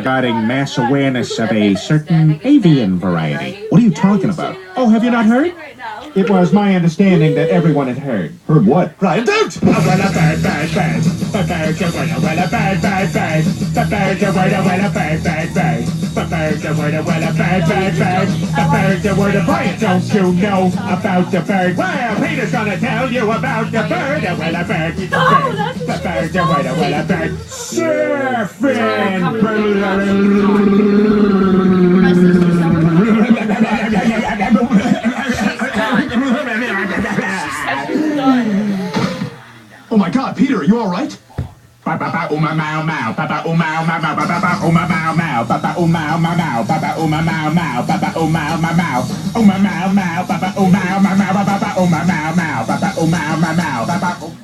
regarding mass awareness of a certain avian variety. What are you talking about? Oh, have you not heard? It was my understanding that everyone had heard. Heard what? Brian, don't! Oh, well, a bird, bird, bird. The bird's a word, well, a bird, bird, bird. The bird's a word, well, a bird, bird, bird. The bird's a word, well, a bird, bird, bird. The bird's a word, Brian, don't you know about the bird? Well, Peter's gonna tell you about the bird, well, a bird, bird. The bird's a word, well, a bird. Surfing! Oh my God, Peter, are you all right? Papa uma mau mau, Papa uma mau mau, Papa uma mau mau, Papa uma mau mau, Papa uma mau mau, Papa uma mau mau, Papa uma mau mau, Papa uma mau mau, Papa uma mau mau, Papa uma mau mau, Papa